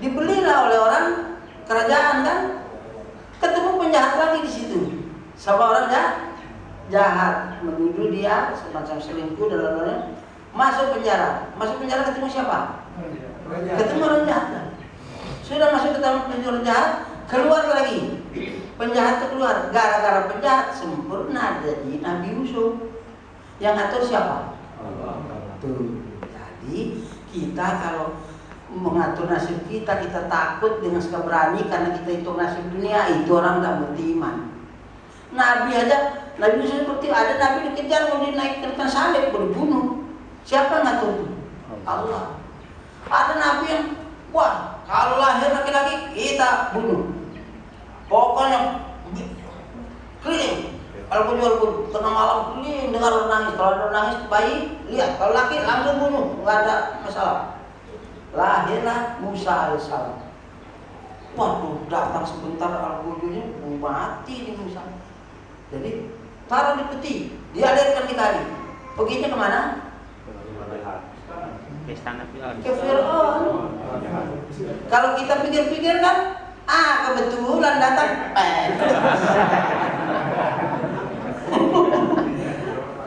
Speaker 1: Dibelilah oleh orang kerajaan kan, ketemu penjahat lagi di situ, sama orang jahat menuduh dia semacam selingkuh dan lain-lain, masuk penjara ketemu siapa? Ketemu orang jahat. Sudah masuk ke dalam penjara jahat, keluar lagi penjahat keluar, gara-gara penjahat sempurna jadi Nabi Yusuf. Yang atur siapa? Tuh. Jadi kita kalau mengatur nasib kita takut dengan segala berani karena kita hitung nasib dunia, itu orang tidak beriman. Nabi Yusuf seperti ada Nabi dikejar mau dinaikkan salib, mau dibunuh. Siapa yang ngatur itu? Allah. Ada Nabi yang wah kalau lahir laki-laki kita bunuh. Pokoknya keliling. Kalau jual pun tengah malam keliling dengar nangis. Kalau ada nangis bayi lihat, kalau laki langsung bunuh, nggak ada masalah. Lahirlah Musa alaihissalam. Waduh, datang sebentar al-wujudnya mati di Musa. Jadi taruh di peti, dialirkan di kali. Perginya kemana? Ke Fir'aun. Kalau kita pikir-pikir kan, kebetulan datang.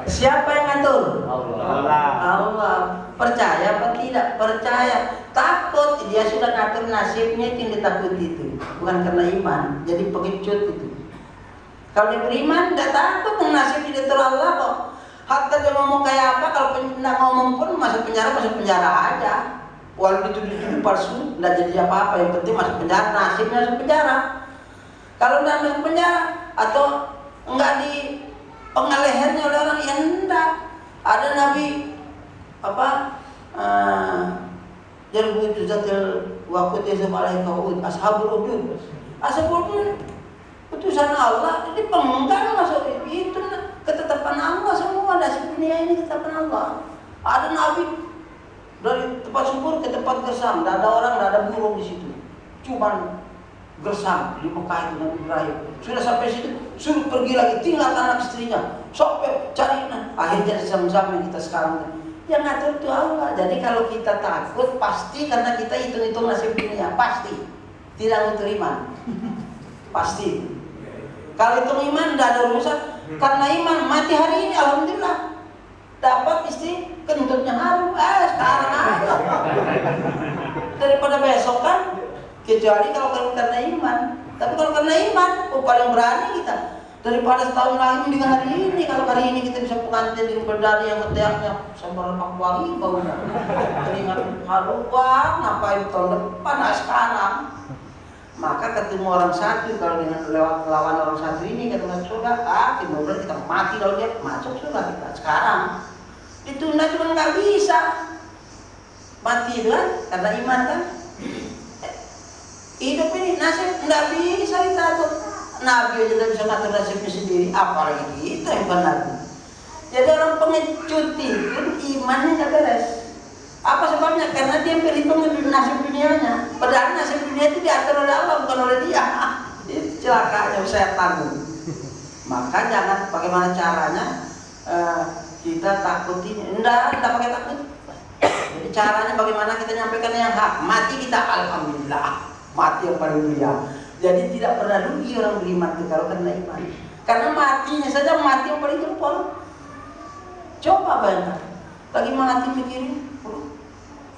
Speaker 1: Siapa yang ngatur? Allah. Percaya apa tidak? Percaya. Takut, dia sudah ngatur nasibnya, yang ditakuti itu. Bukan karena iman, jadi pengecut itu. Kalau dia beriman, tidak takut nasib diatur Allah kok. Hatta dia ngomong kayak apa, kalau tidak ngomong pun masuk penjara aja. Walau dituduh palsu, nggak jadi apa-apa. Yang penting masuk penjara, nasibnya masuk penjara. Kalau nggak masuk penjara atau nggak di penggal lehernya oleh orang yang enggak. Ada Nabi Jarbu itu zatil waktu dia semalai kaud ashabul udud. Ashabul udud utusan Allah jadi penggal masuk itu ketetapan Allah semua. Nasib dunia ini ketetapan Allah. Ada Nabi dari tempat subur ke tempat gersam, tidak ada orang, tidak ada burung di situ, cuman gersam di Mekah itu Nabi Ibrahim. Sudah sampai situ, suruh pergi lagi, tinggalkan anak istrinya, sampai cari. Akhirnya sama-sama kita sekarang. Yang ngatur itu Allah. Jadi kalau kita takut pasti karena kita hitung-hitung nasib dunia, pasti tidak ngatur iman, pasti. Kalau hitung iman tidak ada urusan, karena iman mati hari ini alhamdulillah. Dapat istri kentutnya harum, sekarang aja. Daripada besok kan, kecuali kalau karena iman. Tapi kalau karena iman, paling berani kita. Daripada setahun lagi dengan hari ini. Kalau hari ini kita bisa pengantin di berdari yang keteaknya sambar lemak wangi baunya. Teringat harum, wah ngapain tahun depan, sekarang. Maka ketemu orang satu, kalau dengan lewat lawan orang satu ini kita masuk surga, kemudian kita mati kalau dia masuk surga kita sekarang. Ditunda cuma nggak bisa mati itu kan karena iman kan. Hidup ini nasib nggak bisa kita atur. Nabi aja tidak bisa ngatur nasibnya sendiri, apalagi kita yang benar. Jadi orang pengecut itu imannya nggak beres. Apa sebabnya? Karena dia berhitung nasib dunianya. Padahal nasib dunia itu diatur oleh Allah bukan oleh dia. Itu celakanya setan. Maka jangan bagaimana caranya kita takutin, enggak pakai takut. Jadi caranya bagaimana kita nyampaikan yang hak. Mati kita alhamdulillah, mati yang paling mulia. Jadi tidak pernah rugi orang beriman itu kalau karena iman. Karena matinya saja mati yang paling jempol. Coba bayangkan, lagi mati mikirin,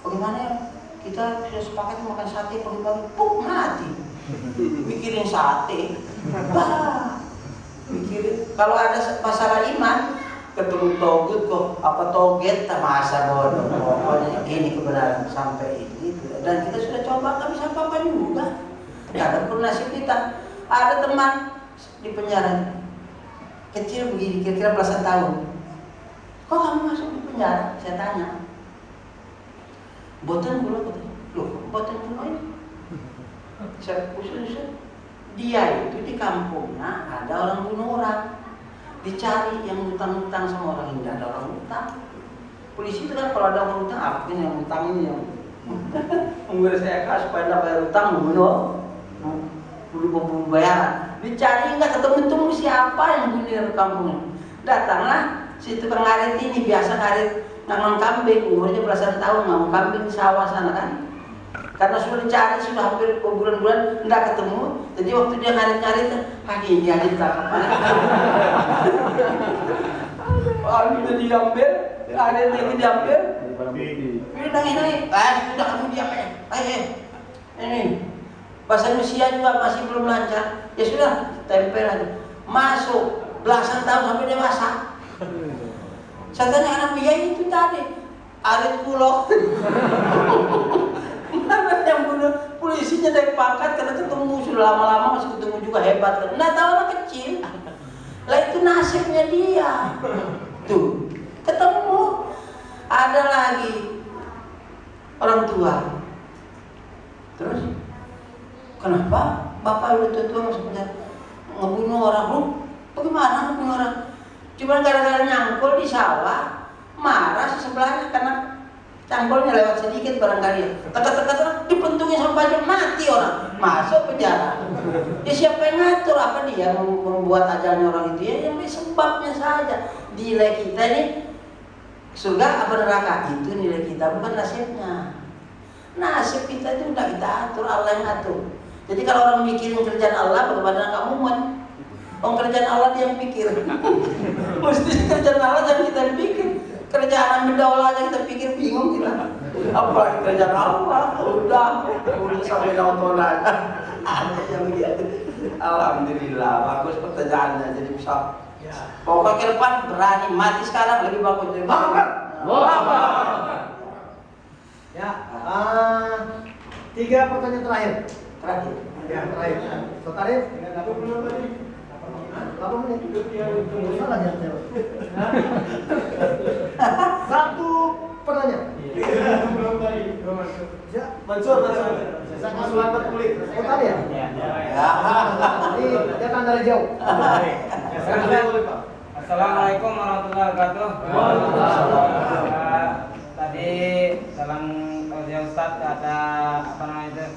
Speaker 1: bagaimana ya kita sudah sepakat makan sate pagi-pagi, mati. Mikirin sate, mikirin. Kalau ada masalah iman, ketemu togut kok toget tak masa bodoh. Pokoknya ini kebenaran sampai ini. Dan kita sudah coba nggak bisa apa-apa juga. Nggak ada pun nasib kita. Ada teman di penjara kecil begini, kira-kira belasan tahun. Kok kamu masuk di penjara? Saya tanya. Boten gula katanya. Loh, boten gula ini? Saya usut-usut. Dia itu di kampungnya ada orang bunuh orang. Dicari yang hutang-hutang sama orang, tidak ada orang hutang. Polisi itu kan kalau ada orang hutang, apa yang hutang ini yang menguras saya kas supaya tidak bayar hutang, belum bayaran. Dicari nggak ketemu siapa yang bunuh di kampungnya. Datanglah si tukang ngarit ini, biasa ngarit nangon kambing, umurnya belasan tahun nangon kambing di sawah sana kan. Karena sudah dicari sudah hampir berbulan-bulan tidak ketemu. Jadi waktu dia ngarit-ngarit, ini ada ditangkap. Itu diambil, ada yang diambil. Ini naik. Sudah kamu diam ya. Ini bahasa Indonesia juga masih belum lancar. Ya sudah, tempel aja. Masuk belasan tahun sampai dewasa. Saya tanya anak biaya itu tadi, arit pulau. Mana yang bunuh polisinya dari pangkat karena ketemu sudah lama-lama masih ketemu juga hebat kan. Nggak tahu anak kecil. Lah itu nasibnya dia. Tuh ketemu. Ada lagi orang tua. Terus kenapa bapak udah tua masuk penjara ngebunuh orang? Bagaimana ngebunuh orang? Cuma gara-gara nyangkul di sawah, marah si sebelahnya karena cangkulnya lewat sedikit barangkali. Kata-kata dipentungin sama baju, mati orang, masuk penjara. Ya siapa yang ngatur? Apa dia membuat ajalnya orang itu? Ya yang sebabnya saja. Nilai kita ini surga apa neraka? Itu nilai kita, bukan nasibnya. Nasib kita itu tidak kita atur, Allah yang atur. Jadi kalau orang mikirin kerjaan Allah, bagaimana kamu muat? Kerjaan Allah dia yang pikir. Mesti kerjaan Allah jangan kita pikir. Kerjaan benda Allah aja kita pikir bingung kita. Apa kerjaan Allah? Udah sampai nonton aja. Ada yang begitu. Alhamdulillah, bagus pertanyaannya jadi bisa. Pokoknya ke depan berani mati sekarang lebih bagus dari
Speaker 2: Ya, 3 pertanyaan terakhir.
Speaker 1: Terakhir.
Speaker 2: Ya, terakhir. Sotarif? 8 menit. Salah ya, Satu pertanyaan. Ya,
Speaker 6: Mansur. Saya masuk lambat kulit.
Speaker 2: oh tadi ya?
Speaker 7: Ya.
Speaker 2: Ini dia kan dari jauh.
Speaker 9: Assalamualaikum warahmatullahi wabarakatuh. Tadi dalam audio Ustadz ada apa namanya itu,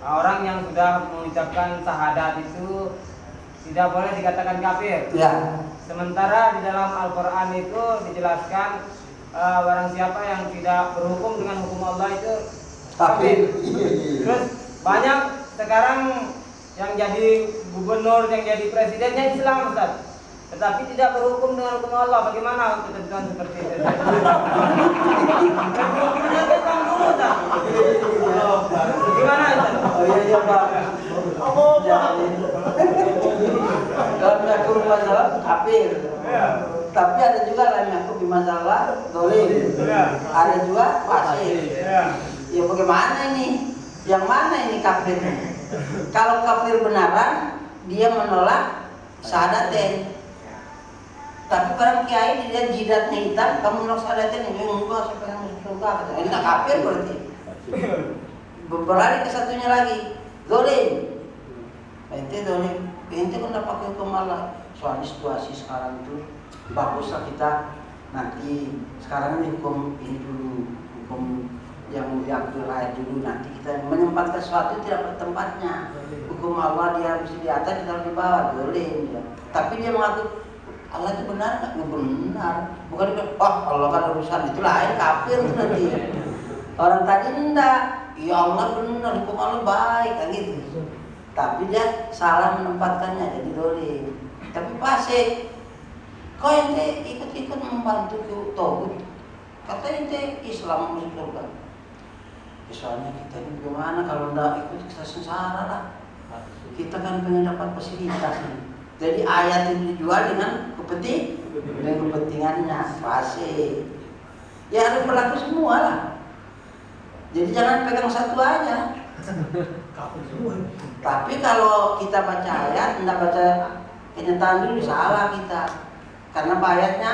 Speaker 9: orang yang sudah mengucapkan syahadat itu tidak boleh dikatakan kafir.
Speaker 1: Ya.
Speaker 9: Sementara di dalam Al-Quran itu dijelaskan barang siapa yang tidak berhukum dengan hukum Allah itu kafir. Terus banyak sekarang yang jadi gubernur, yang jadi presidennya Islam, Ustaz, tetapi tidak berhukum dengan hukum Allah. Bagaimana ketentuan seperti itu? Hukumnya kita dulu, Ustaz. Gimana, Ustaz?
Speaker 1: Oh iya Pak. Dalam yakub masalah kafir. Tapi ada juga dalam yakub di masalah dolim. Ada juga fasik. Ya bagaimana ini? Yang mana ini kafirnya? Kalau kafir benaran, dia menolak syahadatain. Tapi barang kiai dilihat jidatnya hitam, kamu menolak syahadatain, enggak, saya pengen masuk surga. Ini tak kafir berarti. Berlari ke satunya lagi, dolim. Ente dolim, ente kan dapat pakai hukum Allah. Soalnya situasi sekarang itu baguslah kita nanti sekarang ini hukum ini dulu, hukum yang diatur ayat dulu, nanti kita menempatkan sesuatu tidak bertempatnya. Hukum Allah dia harus di atas, kita harus di bawah, dolim dia. Tapi dia mengaku Allah itu benar nggak? Benar. Bukan dia, oh Allah kan urusan itu lain, kafir itu nanti. Orang tadi enggak, ya Allah benar, hukum Allah baik, kan gitu. Tapi dia salah menempatkannya, jadi dolim. Tapi fasik. Kau ente ikut-ikut membantu ke tauhid. Kata ente Islam masuk surga. Soalnya kita ini bagaimana kalau tidak ikut kita sengsara lah. Kita kan pengen dapat fasilitas nih. Jadi ayat ini dijual dengan kepentingannya, fasih. Ya harus berlaku semua lah. Jadi jangan pegang satu aja. Tapi kalau kita baca ayat, tidak baca kenyataan dulu, salah kita. Karena ayatnya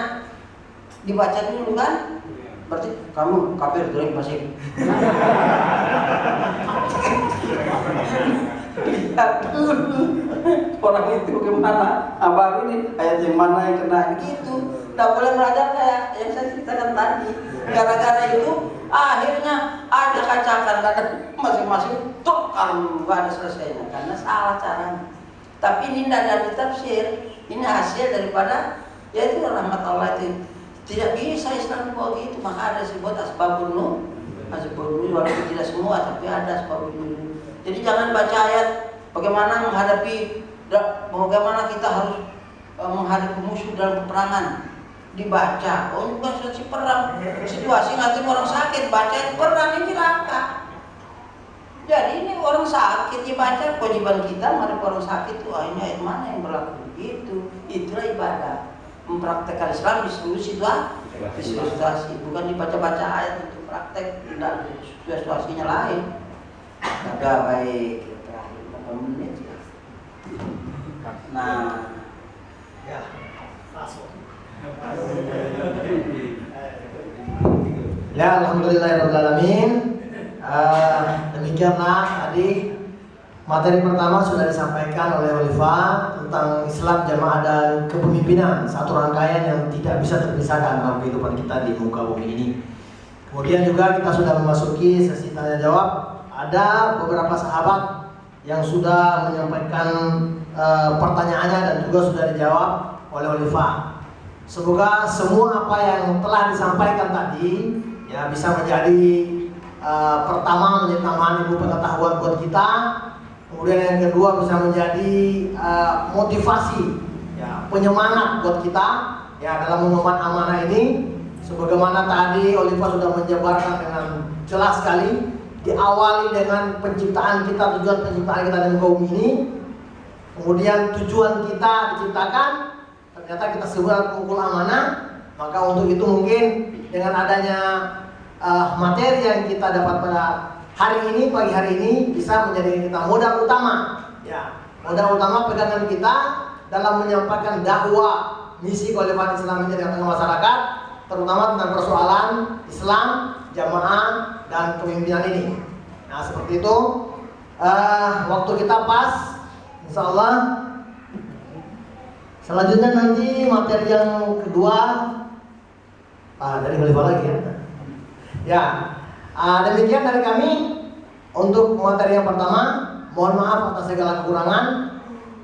Speaker 1: dibaca dulu kan. Berarti kamu kafir dolim fasik. Lihat dulu orang itu gimana, abang ini ayat yang mana yang kena gitu. Tidak boleh belajar kayak yang saya ceritakan tadi. Gara-gara itu akhirnya ada kacakan, ada masing-masing tuh kalau nggak ada selesainya karena salah caranya. Tapi ini tidak ada tafsir. Ini hasil daripada yaitu rahmat Allah itu. Tidak bisa Islam begitu, maka ada sebut asbabun nuzul, walaupun tidak semua, tapi ada asbabun nuzul. Jadi jangan baca ayat bagaimana menghadapi, bagaimana kita harus menghadapi musuh dalam peperangan. Dibaca, oh bukan situasi perang, situasi ngatain orang sakit, baca perang ini neraka. Jadi ini orang sakit dibaca, kewajiban kita menghadapi orang sakit itu, ini ayat mana yang berlaku gitu, itulah ibadah. Mempraktekkan Islam di seluruh situasi, bukan dibaca-baca ayat untuk praktek, tidak situasinya lain. Ada baik terakhir 8 menit ya. Nah,
Speaker 2: Ya, masuk. Ya, alhamdulillahirobbilalamin. Demikianlah tadi materi pertama sudah disampaikan oleh Khalifah tentang Islam, jamaah dan kepemimpinan, satu rangkaian yang tidak bisa terpisahkan dalam kehidupan kita di muka bumi ini. Kemudian juga kita sudah memasuki sesi tanya jawab. Ada beberapa sahabat yang sudah menyampaikan pertanyaannya dan juga sudah dijawab oleh Khalifah. Semoga semua apa yang telah disampaikan tadi ya bisa menjadi pertama menjadi tambahan ilmu pengetahuan buat kita. Kemudian yang kedua bisa menjadi motivasi, ya, penyemangat buat kita ya dalam mengemban amanah ini. Sebagaimana tadi Oliva sudah menjabarkan dengan jelas sekali, diawali dengan penciptaan kita, tujuan penciptaan kita dan kaum ini. Kemudian tujuan kita diciptakan, ternyata kita sebuah pemukul amanah. Maka untuk itu mungkin dengan adanya materi yang kita dapat pada hari ini, pagi hari ini bisa menjadi kita modal utama. Ya, modal utama pegangan kita dalam menyampaikan dakwah misi kekhalifahan Islam di tengah masyarakat, terutama tentang persoalan Islam, jamaah dan kepemimpinan ini. Nah, seperti itu. Waktu kita pas, insya Allah. Selanjutnya nanti materi yang kedua dari Khalifah lagi ya. Ya, demikian dari kami untuk materi yang pertama. Mohon maaf atas segala kekurangan.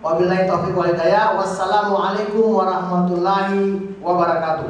Speaker 2: Wabillahi taufiq wal hidayah. Wassalamualaikum warahmatullahi wabarakatuh.